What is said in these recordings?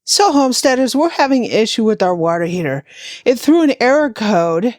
So homesteaders, we're having an issue with our water heater. It threw an error code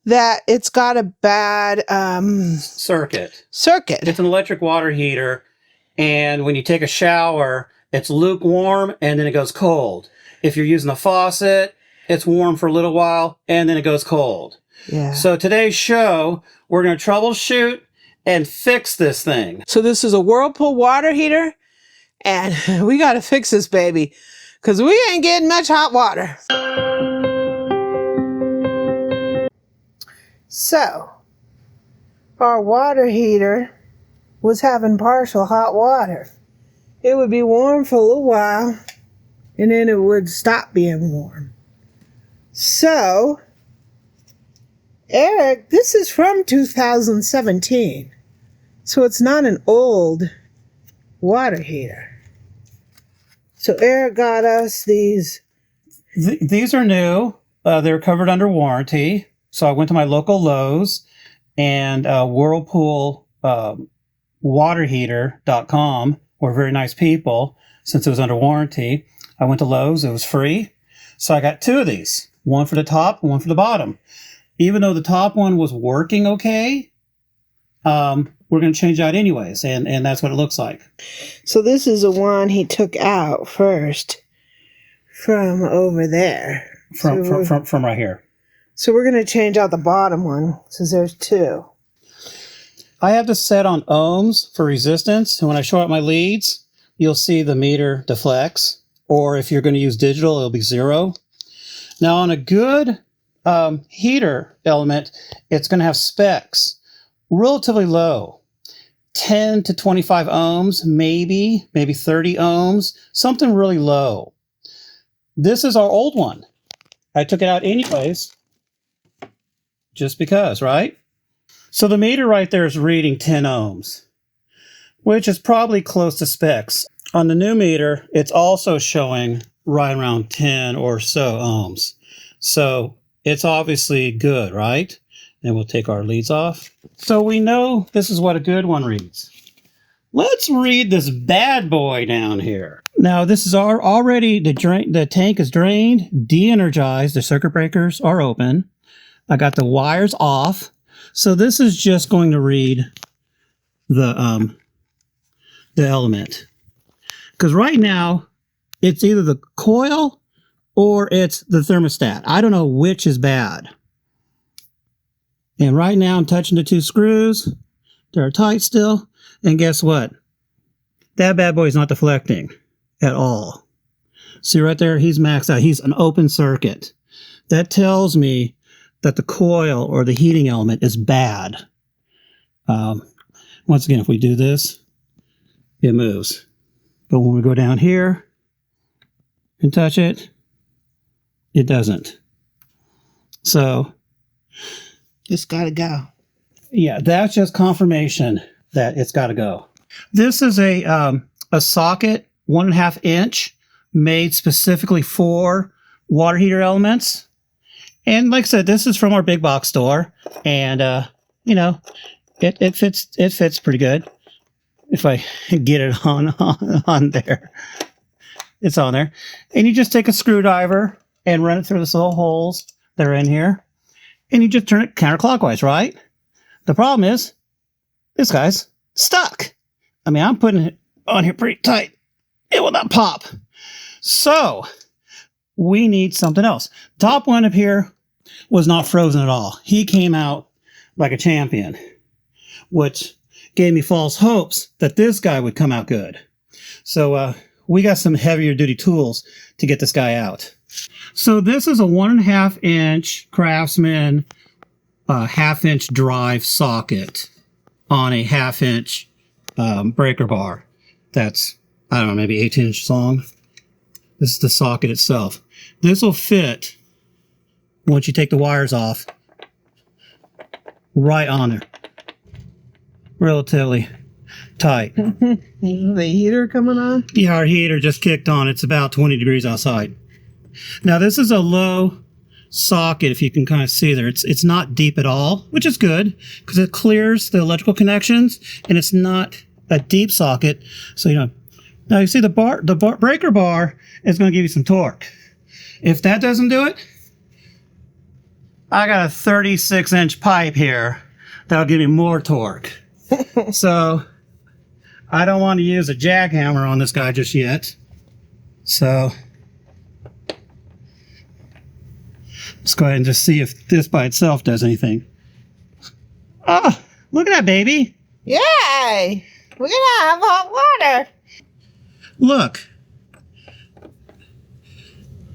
that it's got a bad circuit. Circuit. It's an electric water heater, and when you take a shower, it's lukewarm and then it goes cold. If you're using a faucet, it's warm for a little while and then it goes cold. Yeah. So today's show, we're going to troubleshoot and fix this thing. So this is a Whirlpool water heater, and we got to fix this baby because we ain't getting much hot water. So, our water heater was having partial hot water. It would be warm for a little while, and then it would stop being warm. So, Eric, this is from 2017, so it's not an old water heater. So Eric got us these. These are new. They're covered under warranty. So I went to my local Lowe's and Whirlpool waterheater.com were very nice people since it was under warranty. I went to Lowe's. It was free. So I got two of these, one for the top and one for the bottom. Even though the top one was working okay, we're going to change that anyways, and that's what it looks like. So this is the one he took out first from over there. From right here. So we're going to change out the bottom one, since there's two. I have this set on ohms for resistance, and when I show out my leads, you'll see the meter deflects, or if you're going to use digital, it'll be 0. Now on a good heater element, it's going to have specs relatively low. 10 to 25 ohms, maybe 30 ohms, something really low. This is our old one. I took it out anyways, just because, right? So the meter right there is reading 10 ohms, which is probably close to specs. On the new meter, it's also showing right around 10 or so ohms. So it's obviously good, right? And we'll take our leads off. So we know this is what a good one reads. Let's read this bad boy down here. Now this is already, the tank is drained, de-energized, the circuit breakers are open. I got the wires off. So this is just going to read the element. Because right now, it's either the coil or it's the thermostat. I don't know which is bad. And right now I'm touching the two screws. They're tight still. And guess what? That bad boy is not deflecting at all. See right there? He's maxed out. He's an open circuit. That tells me that the coil or the heating element is bad. Once again, if we do this, it moves. But when we go down here and touch it, it doesn't. So It's got to go. Yeah, that's just confirmation that it's got to go. This is a socket, 1.5 inch, made specifically for water heater elements. And like I said, this is from our big box store, and you know, it fits pretty good. If I get it on there, it's on there. And you just take a screwdriver and run it through these little holes that are in here. And you just turn it counterclockwise, right? The problem is, this guy's stuck. I mean, I'm putting it on here pretty tight. It will not pop. So, we need something else. Top one up here was not frozen at all. He came out like a champion, which gave me false hopes that this guy would come out good. So, we got some heavier duty tools to get this guy out. So this is a 1.5 inch Craftsman 1/2 inch drive socket on a 1/2 inch breaker bar. That's, I don't know, maybe 18 inches long. This is the socket itself. This will fit, once you take the wires off, right on there. Relatively tight. The heater coming on? Yeah, our heater just kicked on. It's about 20 degrees outside. Now this is a low socket, if you can kind of see there. It's not deep at all, which is good because it clears the electrical connections, and it's not a deep socket, so you know, Now you see the breaker bar is going to give you some torque. If that doesn't do it, I got a 36-inch pipe here that'll give you more torque. So I don't want to use a jackhammer on this guy just yet. So let's go ahead and just see if this by itself does anything. Oh, look at that, baby. Yay! We're gonna have hot water. Look.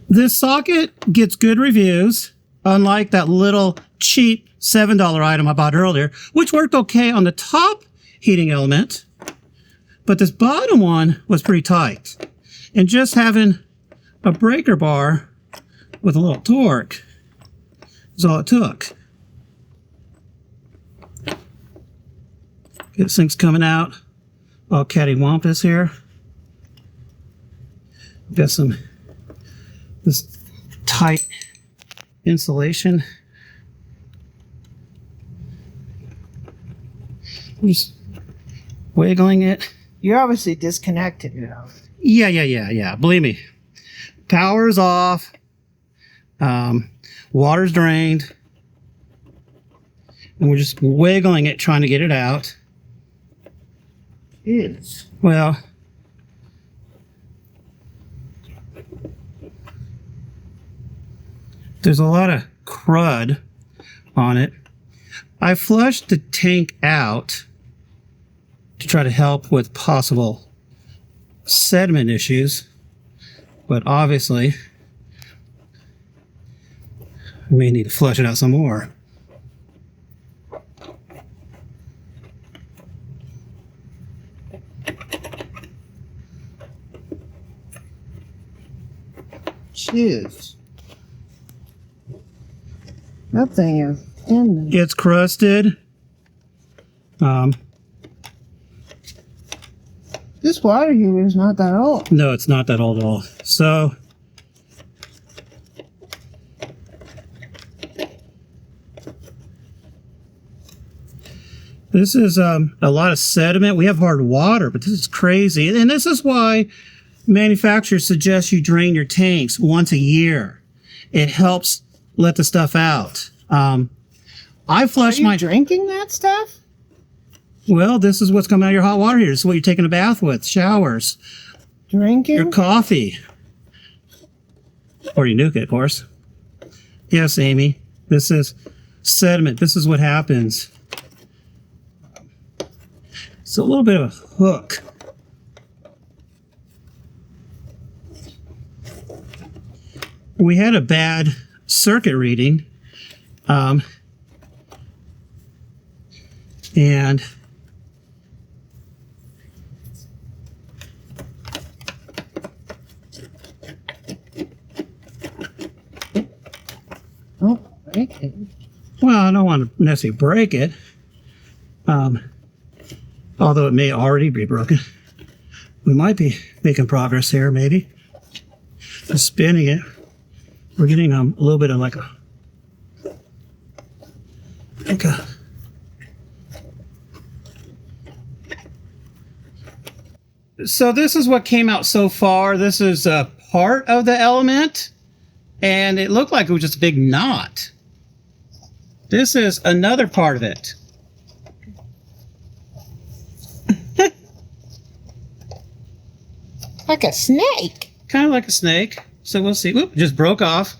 This socket gets good reviews, unlike that little cheap $7 item I bought earlier, which worked okay on the top heating element, but this bottom one was pretty tight. And just having a breaker bar with a little torque is all it took. This thing's coming out all cattywampus here. Got this tight insulation. I'm just wiggling it. You're obviously disconnected, you know. Yeah. Believe me. Power's off. Water's drained. And we're just wiggling it, trying to get it out. Jeez. Well, there's a lot of crud on it. I flushed the tank out to try to help with possible sediment issues, but obviously we may need to flush it out some more. Jeez. That thing is in there. It's crusted. This water heater is not that old. No, it's not that old at all. So this is a lot of sediment. We have hard water, but this is crazy. And this is why manufacturers suggest you drain your tanks once a year. It helps let the stuff out. I flush my... drinking that stuff? Well, this is what's coming out of your hot water heater. This is what you're taking a bath with. Showers. Drinking? Your coffee. Or you nuke it, of course. Yes, Amy. This is sediment. This is what happens. It's a little bit of a hook. We had a bad circuit reading. And Oh, break it. well, I don't want to necessarily break it. Although it may already be broken. We might be making progress here, maybe. Just spinning it. We're getting a little bit of like a So this is what came out so far. This is a part of the element, and it looked like it was just a big knot. This is another part of it. Like a snake. Kind of like a snake. So we'll see. Oop, just broke off.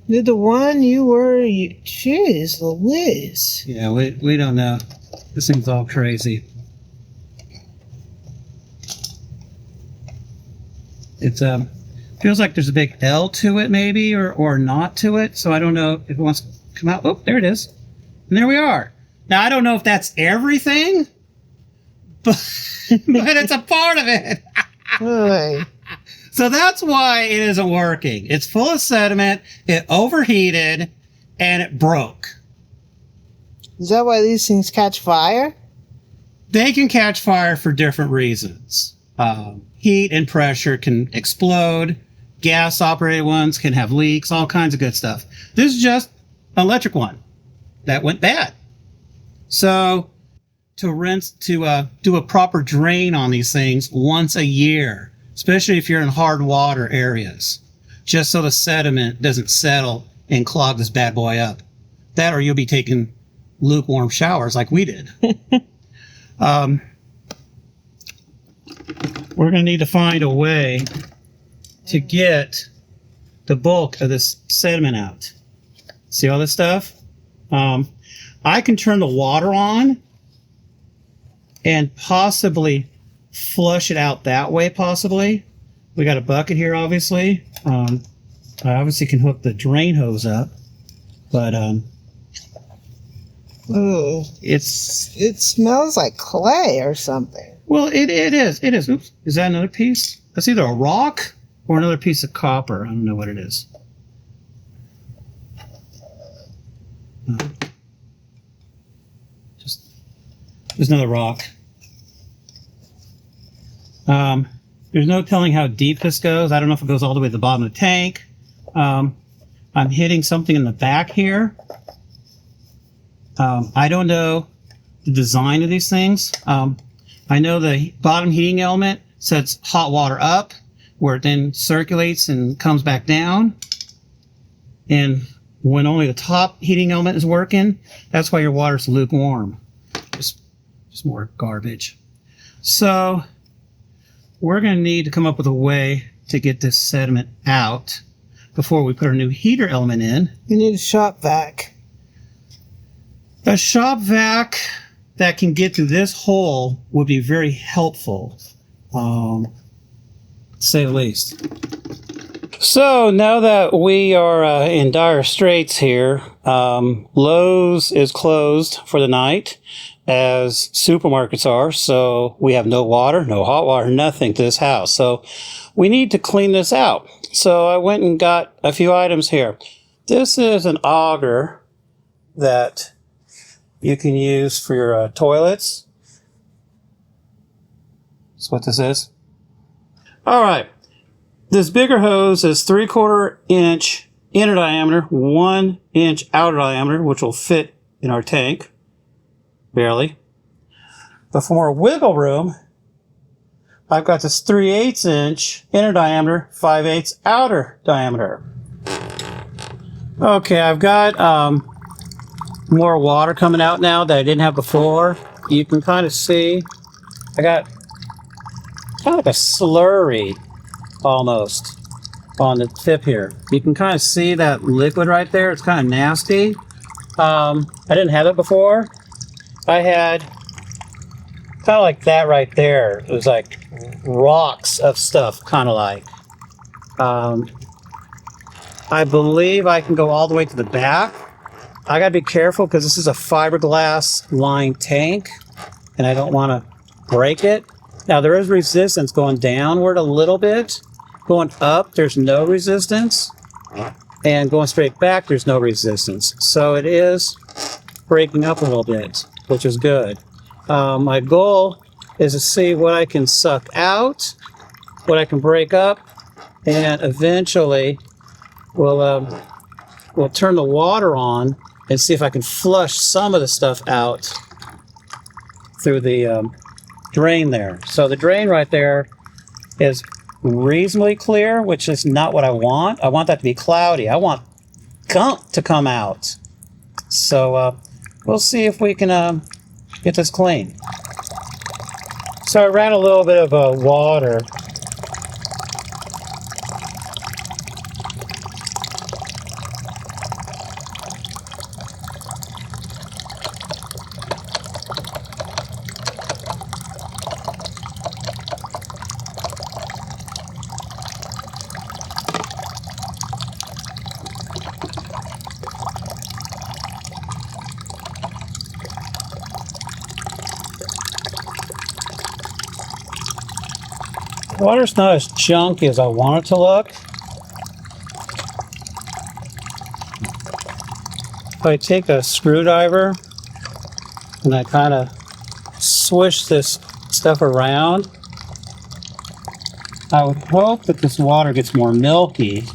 Did the one you were... Jeez Louise. Yeah, we don't know. This thing's all crazy. It's feels like there's a big L to it maybe, or not to it. So I don't know if it wants to come out. Oh, there it is. And there we are. Now I don't know if that's everything, but it's a part of it. Oy. So that's why it isn't working. It's full of sediment, it overheated, and it broke. Is that why these things catch fire? They can catch fire for different reasons. Heat and pressure can explode. Gas-operated ones can have leaks, all kinds of good stuff. This is just an electric one that went bad. So to do a proper drain on these things once a year, especially if you're in hard water areas, just so the sediment doesn't settle and clog this bad boy up. That, or you'll be taking lukewarm showers like we did. We're going to need to find a way to get the bulk of this sediment out. See all this stuff? I can turn the water on and possibly flush it out that way, possibly. We got a bucket here, obviously. I obviously can hook the drain hose up, but Ooh, it smells like clay or something. well, it is. It is. Oops. Is that another piece? That's either a rock or another piece of copper. I don't know what it is. Just there's another rock. There's no telling how deep this goes. I don't know if it goes all the way to the bottom of the tank. I'm hitting something in the back here. I don't know the design of these things. I know the bottom heating element sets hot water up, where it then circulates and comes back down. And when only the top heating element is working, that's why your water's lukewarm. Just more garbage. So we're going to need to come up with a way to get this sediment out before we put our new heater element in. You need a shop vac. A shop vac that can get through this hole would be very helpful, to say the least. So now that we are in dire straits here, Lowe's is closed for the night, as supermarkets are, so we have no water, no hot water, nothing to this house. So we need to clean this out. So I went and got a few items here. This is an auger that you can use for your toilets. That's what this is. All right. This bigger hose is 3/4 inch inner diameter, 1 inch outer diameter, which will fit in our tank. Barely. But for more wiggle room, I've got this 3/8 inch inner diameter, 5/8 outer diameter. Okay, I've got more water coming out now that I didn't have before. You can kind of see I got kind of like a slurry almost on the tip here. You can kind of see that liquid right there. It's kind of nasty. I didn't have it before. I had kind of like that right there. It was like rocks of stuff, kind of like. I believe I can go all the way to the back. I gotta be careful because this is a fiberglass lined tank and I don't want to break it. Now there is resistance going downward a little bit. Going up, there's no resistance. And going straight back, there's no resistance. So it is breaking up a little bit, which is good. My goal is to see what I can suck out, what I can break up, and eventually we'll turn the water on and see if I can flush some of the stuff out through the drain there. So the drain right there is reasonably clear, which is not what I want. I want that to be cloudy. I want gunk to come out. So we'll see if we can get this clean. So I ran a little bit of water. Water's not as chunky as I want it to look. If I take a screwdriver and I kind of swish this stuff around, I would hope that this water gets more milky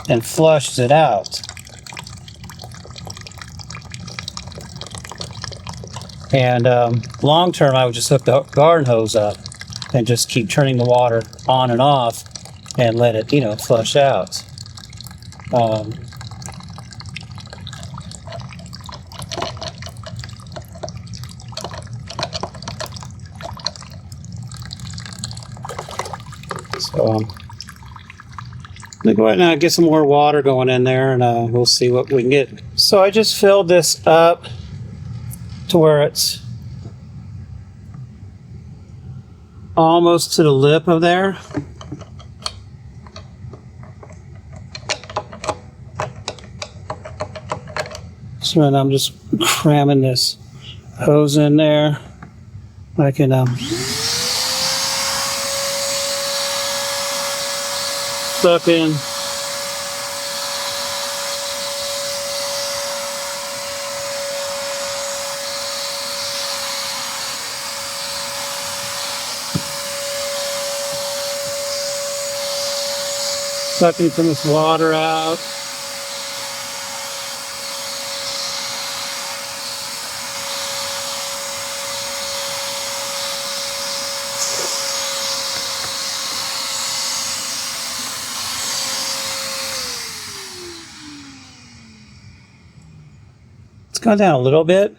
and flushes it out. And long term, I would just hook the garden hose up and just keep turning the water on and off and let it, you know, flush out. So I'm gonna go ahead and get some more water going in there, and we'll see what we can get. So I just filled this up to where it's almost to the lip of there. So then I'm just cramming this hose in there. I can suck in. Sucking some of this water out. It's gone down a little bit.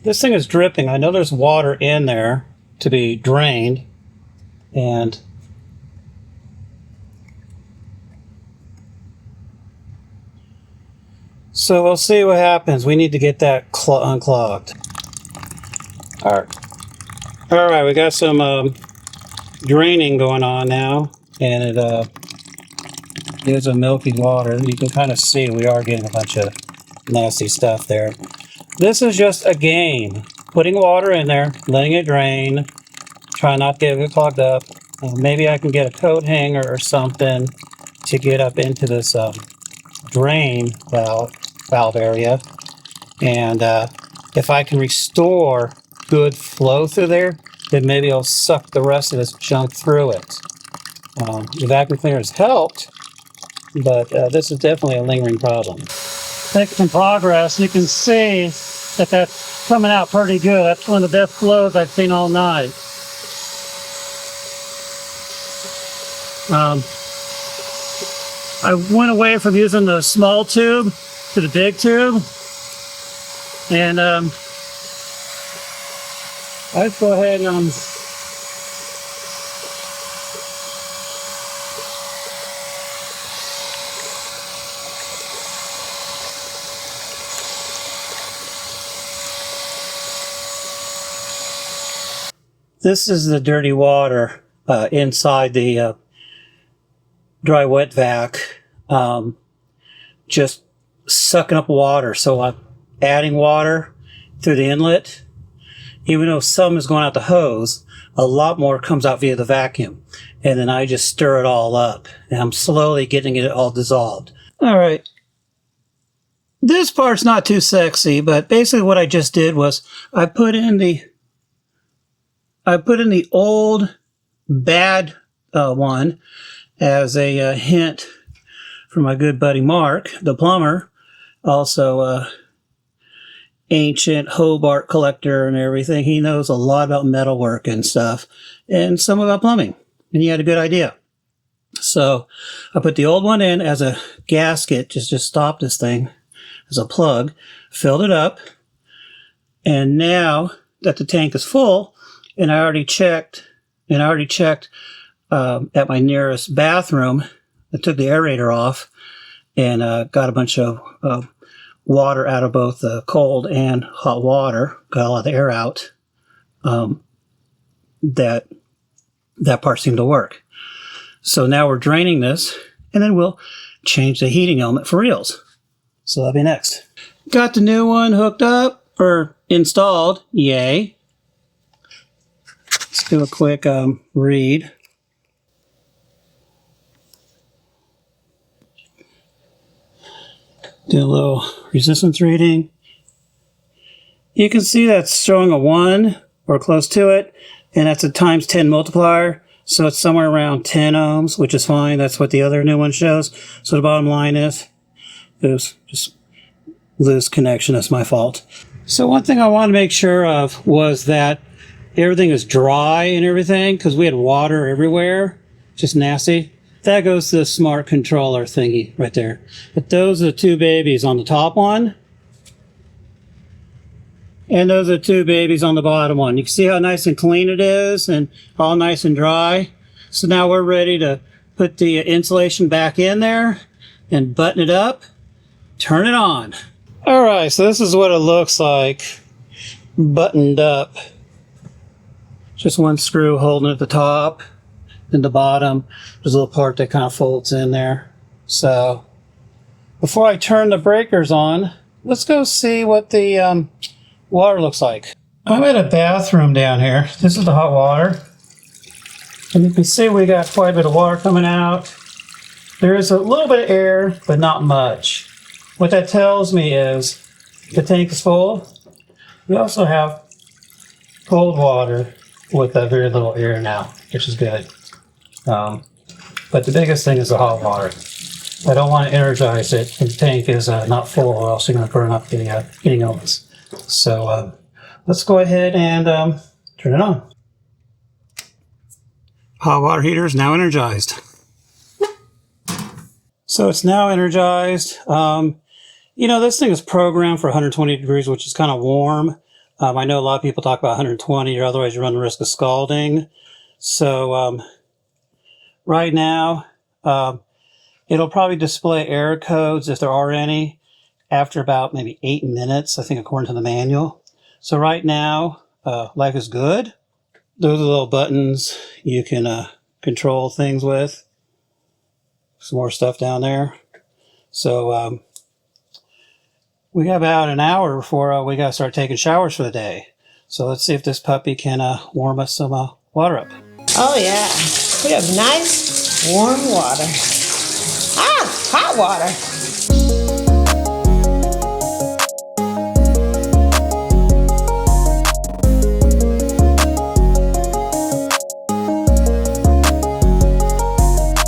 This thing is dripping. I know there's water in there to be drained, and so we'll see what happens. We need to get that unclogged. All right, we got some draining going on now, and it is a milky water. You can kind of see we are getting a bunch of nasty stuff there. This is just a game. Putting water in there, letting it drain, try not to get it clogged up. Maybe I can get a coat hanger or something to get up into this drain valve area. And if I can restore good flow through there, then maybe I'll suck the rest of this junk through it. The vacuum cleaner has helped, but this is definitely a lingering problem. Making some progress. You can see that that's coming out pretty good. That's one of the best flows I've seen all night. I went away from using the small tube to the big tube, and let's go ahead and this is the dirty water inside the dry wet vac, just sucking up water. So I'm adding water through the inlet. Even though some is going out the hose, a lot more comes out via the vacuum. And then I just stir it all up, and I'm slowly getting it all dissolved. All right. This part's not too sexy, but basically what I just did was I put in the old bad one as a hint from my good buddy Mark, the plumber, also ancient Hobart collector and everything. He knows a lot about metalwork and stuff, and some about plumbing, and he had a good idea. So I put the old one in as a gasket, just stop this thing as a plug, filled it up, and now that the tank is full, and I already checked at my nearest bathroom, I took the aerator off and got a bunch of water out of both the cold and hot water, got a lot of the air out. That part seemed to work. So now we're draining this, and then we'll change the heating element for reals. So that'll be next. Got the new one hooked up, or installed, yay. Let's do a quick read. Do a little resistance reading. You can see that's showing a 1 or close to it, and that's a times 10 multiplier. So it's somewhere around 10 ohms, which is fine. That's what the other new one shows. So the bottom line is, just loose connection. That's my fault. So one thing I wanted to make sure of was that everything is dry and everything, because we had water everywhere. Just nasty. That goes to the smart controller thingy right there. But those are the two babies on the top one. And those are the two babies on the bottom one. You can see how nice and clean it is and all nice and dry. So now we're ready to put the insulation back in there and button it up, turn it on. All right, so this is what it looks like buttoned up. Just one screw holding at the top and the bottom. There's a little part that kind of folds in there. So before I turn the breakers on, let's go see what the water looks like. I'm at a bathroom down here. This is the hot water. And you can see we got quite a bit of water coming out. There is a little bit of air, but not much. What that tells me is the tank is full. We also have cold water with very little air now, which is good. But the biggest thing is the hot water. I don't want to energize it if the tank is not full, or else you're going to burn up the heating elements. So let's go ahead and turn it on. Hot water heater is now energized. So it's now energized. You know, this thing is programmed for 120 degrees, which is kind of warm. I know a lot of people talk about 120, or otherwise you run the risk of scalding. So right now, it'll probably display error codes, if there are any, after about maybe 8 minutes, I think, according to the manual. So right now, life is good. Those are the little buttons you can control things with. Some more stuff down there. So we got about an hour before we got to start taking showers for the day. So let's see if this puppy can warm us some water up. Oh yeah, we have nice warm water. Ah, hot water.